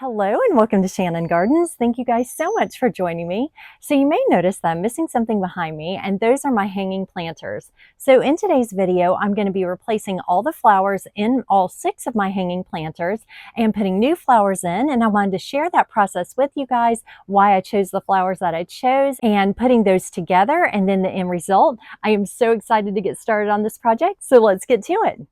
Hello and welcome to Shannon Gardens. Thank you guys so much for joining me. So you may notice that I'm missing something behind me, and those are my hanging planters. So in today's video, I'm going to be replacing all the flowers in all 6 of my hanging planters and putting new flowers in. And I wanted to share that process with you guys, why I chose the flowers that I chose and putting those together and then the end result. I am so excited to get started on this project. So let's get to it.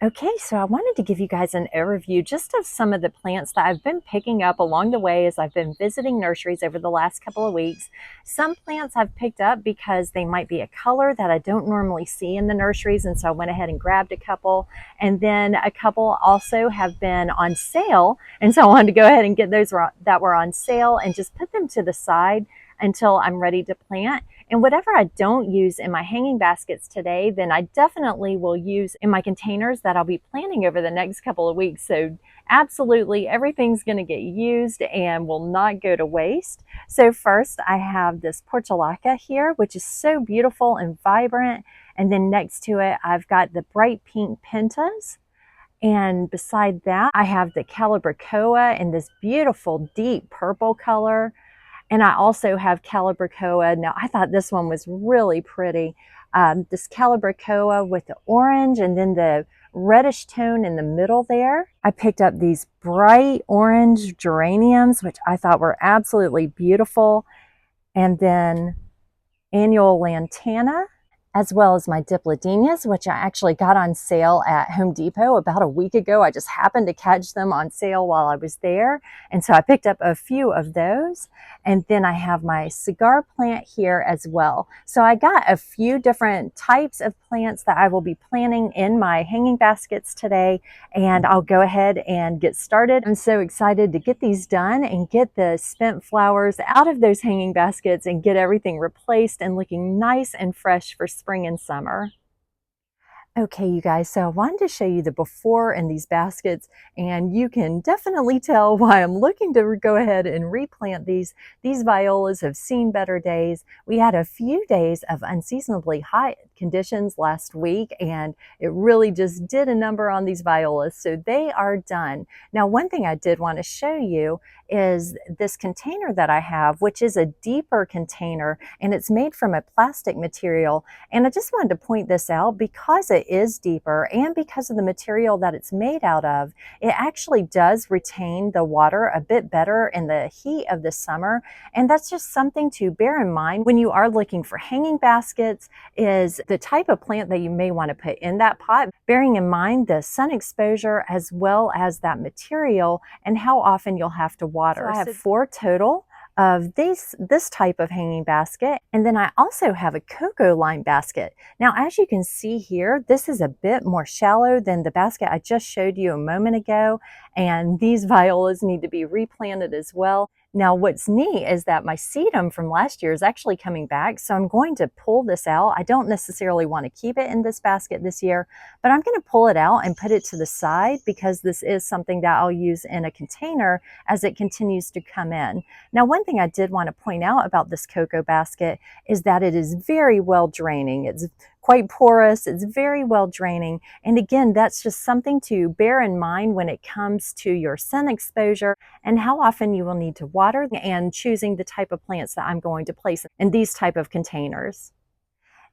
Okay, so I wanted to give you guys an overview just of some of the plants that I've been picking up along the way as I've been visiting nurseries over the last couple of weeks. Some plants I've picked up because they might be a color that I don't normally see in the nurseries, and so I went ahead and grabbed a couple. And then a couple also have been on sale, and so I wanted to go ahead and get those that were on sale and just put them to the side until I'm ready to plant. And whatever I don't use in my hanging baskets today, then I definitely will use in my containers that I'll be planting over the next couple of weeks. So absolutely everything's going to get used and will not go to waste. So first I have this Portulaca here, which is so beautiful and vibrant. And then next to it, I've got the bright pink Pentas. And beside that, I have the Calibrachoa in this beautiful deep purple color. And I also have Calibrachoa. Now, I thought this one was really pretty. This Calibrachoa with the orange and then the reddish tone in the middle there. I picked up these bright orange geraniums, which I thought were absolutely beautiful. And then annual Lantana, as well as my Dipladenias, which I actually got on sale at Home Depot about a week ago. I just happened to catch them on sale while I was there. And so I picked up a few of those. And then I have my cigar plant here as well. So I got a few different types of plants that I will be planting in my hanging baskets today. And I'll go ahead and get started. I'm so excited to get these done and get the spent flowers out of those hanging baskets and get everything replaced and looking nice and fresh for spring and summer. Okay, you guys, so I wanted to show you the before in these baskets, and you can definitely tell why I'm looking to go ahead and replant these. These violas have seen better days. We had a few days of unseasonably hot conditions last week, and it really just did a number on these violas, so they are done. Now, one thing I did want to show you is this container that I have, which is a deeper container, and it's made from a plastic material. And I just wanted to point this out because it is deeper and because of the material that it's made out of, it actually does retain the water a bit better in the heat of the summer. And that's just something to bear in mind when you are looking for hanging baskets, is the type of plant that you may want to put in that pot, bearing in mind the sun exposure as well as that material and how often you'll have to water. So I have 4 total of this type of hanging basket. And then I also have a cocoa lime basket. Now, as you can see here, this is a bit more shallow than the basket I just showed you a moment ago. And these violas need to be replanted as well. Now, what's neat is that my sedum from last year is actually coming back, so I'm going to pull this out. I don't necessarily want to keep it in this basket this year, but I'm going to pull it out and put it to the side because this is something that I'll use in a container as it continues to come in. Now, one thing I did want to point out about this cocoa basket is that it is very well draining. It's quite porous, it's very well draining. And again, that's just something to bear in mind when it comes to your sun exposure and how often you will need to water and choosing the type of plants that I'm going to place in these type of containers.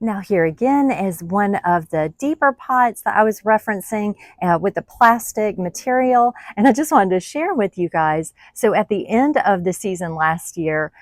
Now here again is one of the deeper pots that I was referencing with the plastic material, and I just wanted to share with you guys. So at the end of the season last year,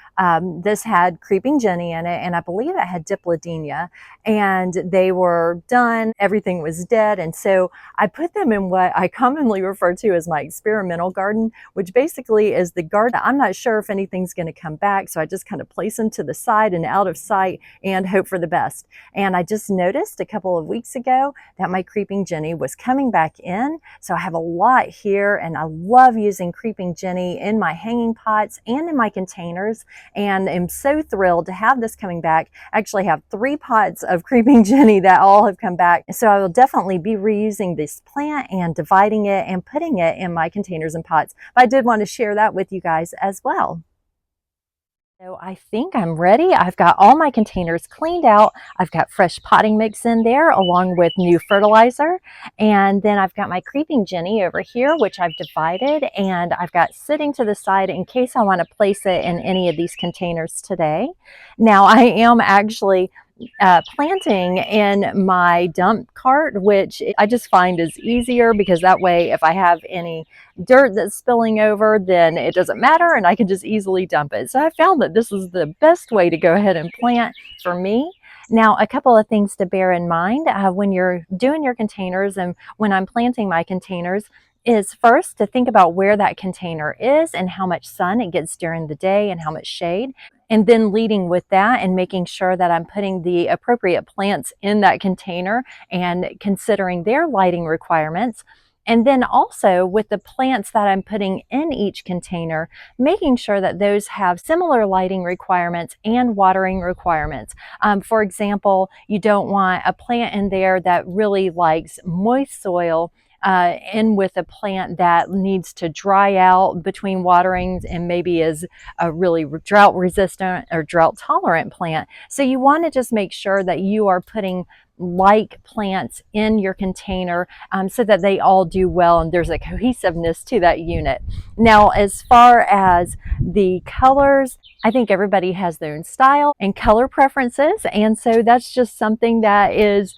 this had creeping Jenny in it, and I believe it had Dipladenia, and they were done, everything was dead, and so I put them in what I commonly refer to as my experimental garden, which basically is the garden. I'm not sure if anything's going to come back, so I just kind of place them to the side and out of sight and hope for the best. And I just noticed a couple of weeks ago that my creeping Jenny was coming back in. So I have a lot here, and I love using creeping Jenny in my hanging pots and in my containers, and I'm so thrilled to have this coming back. I actually have 3 pots of creeping Jenny that all have come back. So I will definitely be reusing this plant and dividing it and putting it in my containers and pots. But I did want to share that with you guys as well. So I think I'm ready. I've got all my containers cleaned out. I've got fresh potting mix in there along with new fertilizer. And then I've got my creeping Jenny over here, which I've divided, and I've got sitting to the side in case I want to place it in any of these containers today. Now I am actually planting in my dump cart, which I just find is easier because that way if I have any dirt that's spilling over, then it doesn't matter and I can just easily dump it. So I found that this is the best way to go ahead and plant for me. Now, a couple of things to bear in mind when you're doing your containers and when I'm planting my containers is first to think about where that container is and how much sun it gets during the day and how much shade. And then leading with that and making sure that I'm putting the appropriate plants in that container and considering their lighting requirements. And then also with the plants that I'm putting in each container, making sure that those have similar lighting requirements and watering requirements. For example, you don't want a plant in there that really likes moist soil in with a plant that needs to dry out between waterings and maybe is a really drought resistant or drought tolerant plant. So you want to just make sure that you are putting like plants in your container so that they all do well and there's a cohesiveness to that unit. Now, as far as the colors, I think everybody has their own style and color preferences, and so that's just something that is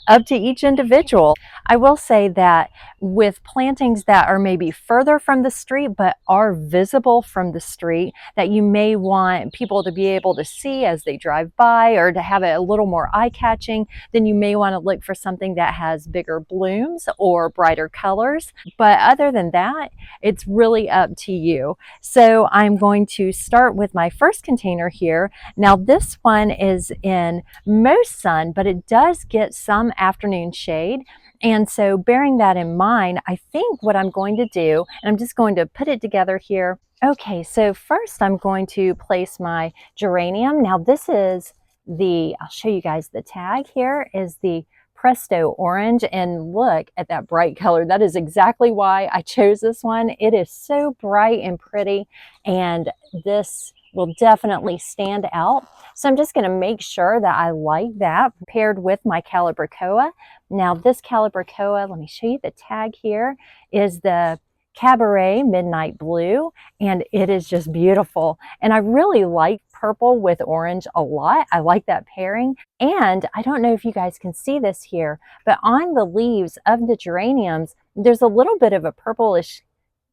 up to each individual. I will say that with plantings that are maybe further from the street but are visible from the street that you may want people to be able to see as they drive by or to have it a little more eye-catching, then you may want to look for something that has bigger blooms or brighter colors. But other than that, it's really up to you. So I'm going to start with my first container here. Now this one is in most sun, but it does get some afternoon shade. And so bearing that in mind, I think what I'm going to do, and I'm just going to put it together here. Okay, so first I'm going to place my geranium. Now this is I'll show you guys the tag here, is the Presto Orange, and look at that bright color. That is exactly why I chose this one. It is so bright and pretty, and this will definitely stand out. So I'm just going to make sure that I like that paired with my Calibrachoa. Now this Calibrachoa, let me show you the tag here, is the Cabaret Midnight Blue, and it is just beautiful. And I really like purple with orange a lot. I like that pairing. And I don't know if you guys can see this here, but on the leaves of the geraniums, there's a little bit of a purplish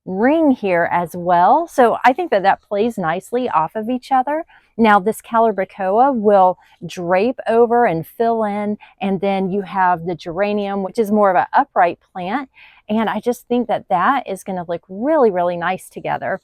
ring here as well. So I think that that plays nicely off of each other. Now this Calibrachoa will drape over and fill in, and then you have the geranium, which is more of an upright plant. And I just think that that is going to look really, really nice together.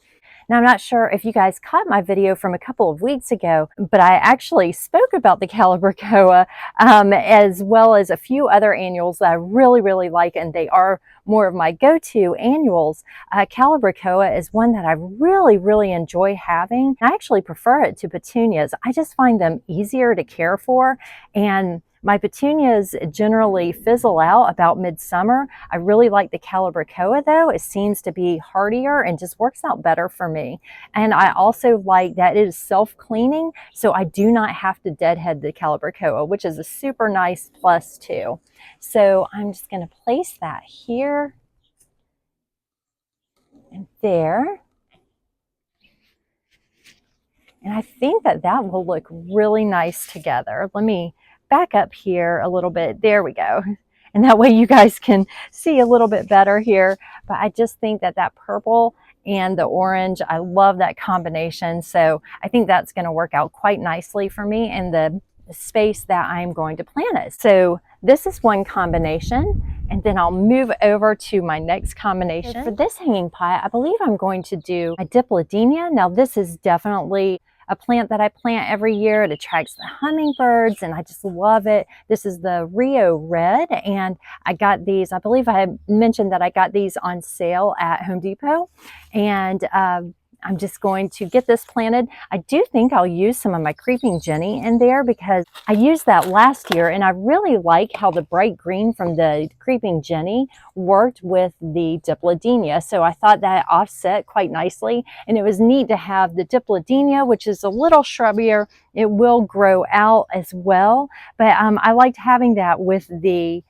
Now, I'm not sure if you guys caught my video from a couple of weeks ago, but I actually spoke about the Calibrachoa as well as a few other annuals that I really, really like, and they are more of my go-to annuals. Calibrachoa is one that I really, really enjoy having. I actually prefer it to petunias. I just find them easier to care for, and my petunias generally fizzle out about midsummer. I really like the Calibrachoa though. It seems to be hardier and just works out better for me. And I also like that it is self-cleaning, so I do not have to deadhead the Calibrachoa, which is a super nice plus too. So I'm just going to place that here and there. And I think that that will look really nice together. Let me back up here a little bit. There we go. And that way you guys can see a little bit better here. But I just think that that purple and the orange, I love that combination. So I think that's going to work out quite nicely for me in the space that I'm going to plant it. So this is one combination, and then I'll move over to my next combination. So for this hanging pot, I believe I'm going to do a Dipladenia. Now this is definitely a plant that I plant every year. It attracts the hummingbirds and I just love it. This is the Rio Red, and I got these, I believe I mentioned that I got these on sale at Home Depot, and I'm just going to get this planted. I do think I'll use some of my creeping Jenny in there because I used that last year and I really like how the bright green from the creeping Jenny worked with the Dipladenia. So I thought that offset quite nicely, and it was neat to have the Dipladenia, which is a little shrubbier. It will grow out as well, but I liked having that with the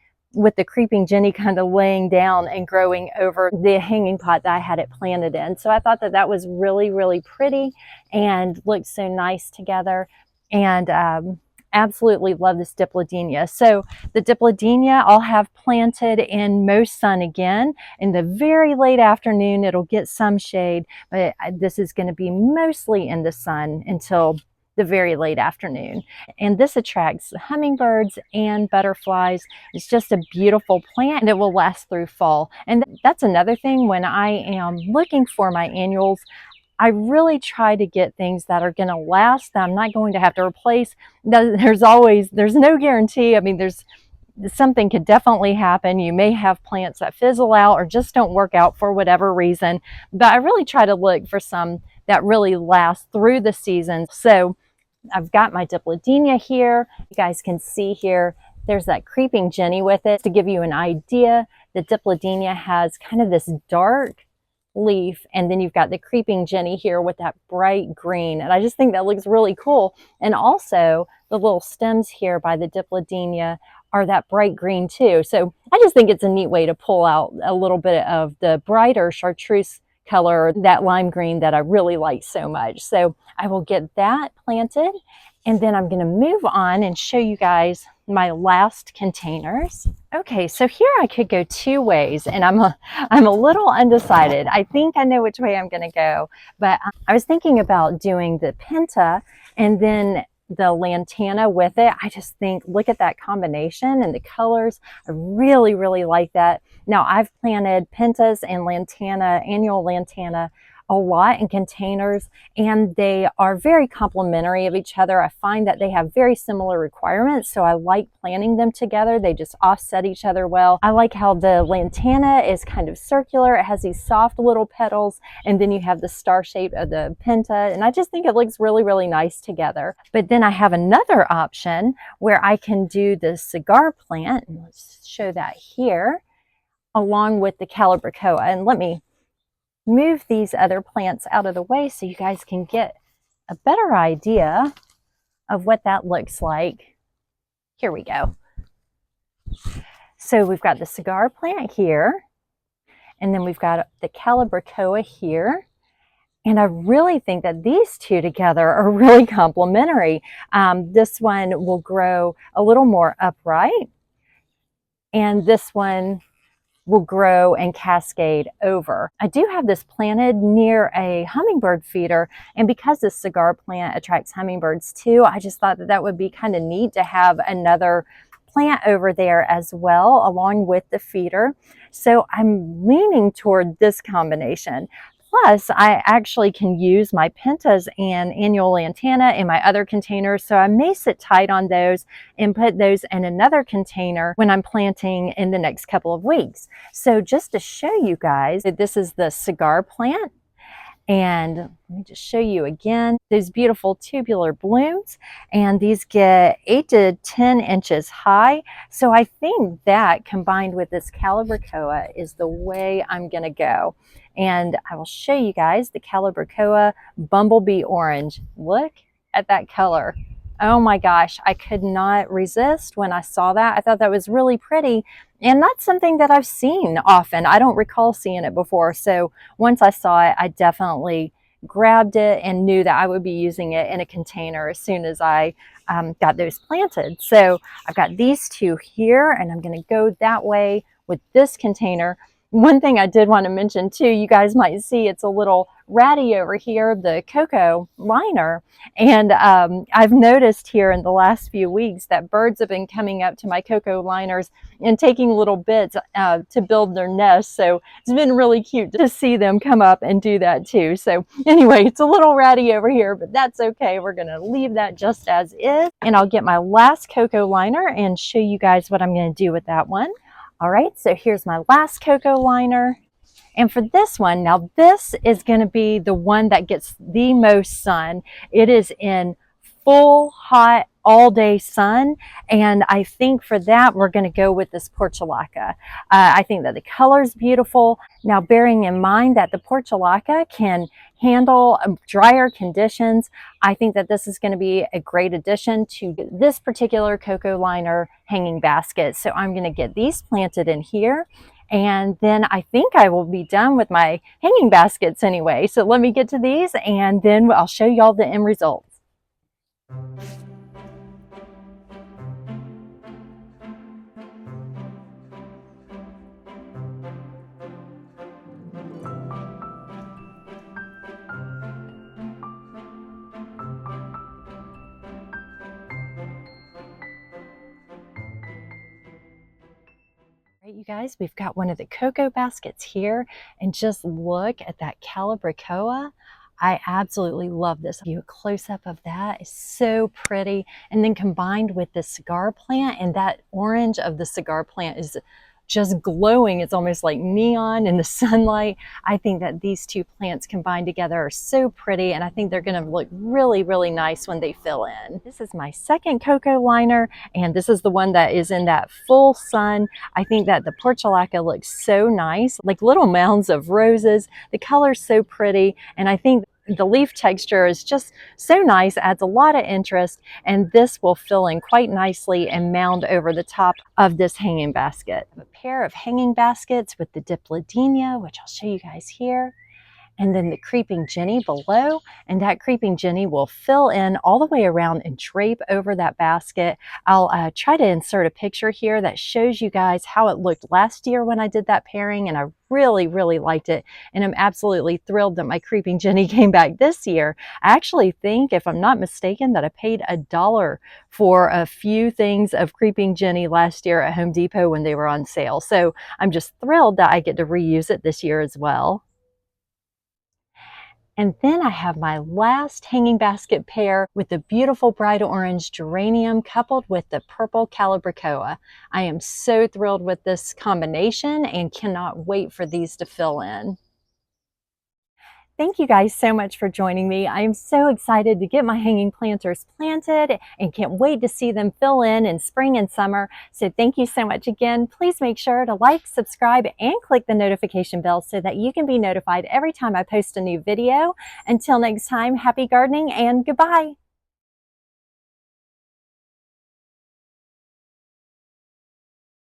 creeping Jenny kind of laying down and growing over the hanging pot that I had it planted in. So I thought that that was really, really pretty and looked so nice together. And absolutely love this Dipladenia. So the Dipladenia I'll have planted in most sun again. In the very late afternoon, it'll get some shade, but this is going to be mostly in the sun until the very late afternoon. And this attracts hummingbirds and butterflies. It's just a beautiful plant and it will last through fall. And that's another thing when I am looking for my annuals. I really try to get things that are going to last, that I'm not going to have to replace. There's no guarantee. I mean, something could definitely happen. You may have plants that fizzle out or just don't work out for whatever reason. But I really try to look for some that really last through the season. So I've got my Dipladenia here. You guys can see here, there's that creeping Jenny with it. To give you an idea, the Dipladenia has kind of this dark leaf, and then you've got the creeping Jenny here with that bright green, and I just think that looks really cool. And also the little stems here by the Dipladenia are that bright green too. So I just think it's a neat way to pull out a little bit of the brighter chartreuse color, that lime green that I really like so much. So I will get that planted, and then I'm going to move on and show you guys my last containers. Okay, so here I could go two ways, and I'm a little undecided. I think I know which way I'm going to go, but I was thinking about doing the Penta and then the Lantana with it. I just think, look at that combination and the colors. I really, really like that. Now, I've planted Pentas and Lantana, annual Lantana, a lot in containers, and they are very complementary of each other. I find that they have very similar requirements, so I like planting them together. They just offset each other well. I like how the Lantana is kind of circular. It has these soft little petals, and then you have the star shape of the Penta, and I just think it looks really, really nice together. But then I have another option where I can do the Cigar plant, and let's show that here, along with the Calibrachoa. And let me move these other plants out of the way so you guys can get a better idea of what that looks like. Here we go. So we've got the Cigar plant here, and then we've got the Calibrachoa here. And I really think that these two together are really complementary. This one will grow a little more upright, and this one will grow and cascade over. I do have this planted near a hummingbird feeder, and because this Cigar plant attracts hummingbirds too, I just thought that that would be kind of neat to have another plant over there as well, along with the feeder. So I'm leaning toward this combination. Plus, I actually can use my Pentas and annual Lantana in my other containers, so I may sit tight on those and put those in another container when I'm planting in the next couple of weeks. So just to show you guys, this is the Cigar plant. And let me just show you again those beautiful tubular blooms, and these get 8 to 10 inches high. So I think that combined with this Calibrachoa is the way I'm going to go. And I will show you guys the Calibrachoa Bumblebee Orange. Look at that color. Oh my gosh, I could not resist when I saw that. I thought that was really pretty, and that's something that I've seen often. I don't recall seeing it before, so once I saw it, I definitely grabbed it and knew that I would be using it in a container as soon as I got those planted. So I've got these two here, and I'm going to go that way with this container. One thing I did want to mention too, you guys might see it's a little ratty over here, the cocoa liner. And I've noticed here in the last few weeks that birds have been coming up to my cocoa liners and taking little bits to build their nests. So it's been really cute to see them come up and do that too. So anyway, it's a little ratty over here, but that's okay. We're going to leave that just as is. And I'll get my last cocoa liner and show you guys what I'm going to do with that one. All right, so here's my last cocoa liner, And for this one, now this is going to be the one that gets the most sun. It is in full hot all day sun, and I think for that we're going to go with this Portulaca. I think that the color is beautiful. Now, bearing in mind that the Portulaca can handle drier conditions, I think that this is going to be a great addition to this particular cocoa liner hanging basket. So I'm going to get these planted in here. And then I think I will be done with my hanging baskets anyway. So let me get to these and then I'll show y'all the end results. Right, you guys, we've got one of the cocoa baskets here, and just look at that Calibrachoa. I absolutely love this. A close-up of that is so pretty, and then combined with the cigar plant, and that orange of the cigar plant is just glowing. It's almost like neon in the sunlight. I think that these two plants combined together are so pretty, and I think they're going to look really, really nice when they fill in. This is my second cocoa liner, and this is the one that is in that full sun. I think that the Portulaca looks so nice, like little mounds of roses. The color's so pretty, and I think the leaf texture is just so nice, adds a lot of interest, and this will fill in quite nicely and mound over the top of this hanging basket. A pair of hanging baskets with the Dipladenia, which I'll show you guys here, and then the creeping Jenny below, and that creeping Jenny will fill in all the way around and drape over that basket. I'll try to insert a picture here that shows you guys how it looked last year when I did that pairing, and I really, really liked it, and I'm absolutely thrilled that my creeping Jenny came back this year. I actually think, if I'm not mistaken, that I paid $1 for a few things of creeping Jenny last year at Home Depot when they were on sale, so I'm just thrilled that I get to reuse it this year as well. And then I have my last hanging basket pair with the beautiful bright orange geranium coupled with the purple Calibrachoa. I am so thrilled with this combination and cannot wait for these to fill in. Thank you guys so much for joining me. I am so excited to get my hanging planters planted and can't wait to see them fill in spring and summer. So thank you so much again. Please make sure to like, subscribe, and click the notification bell so that you can be notified every time I post a new video. Until next time, happy gardening and goodbye.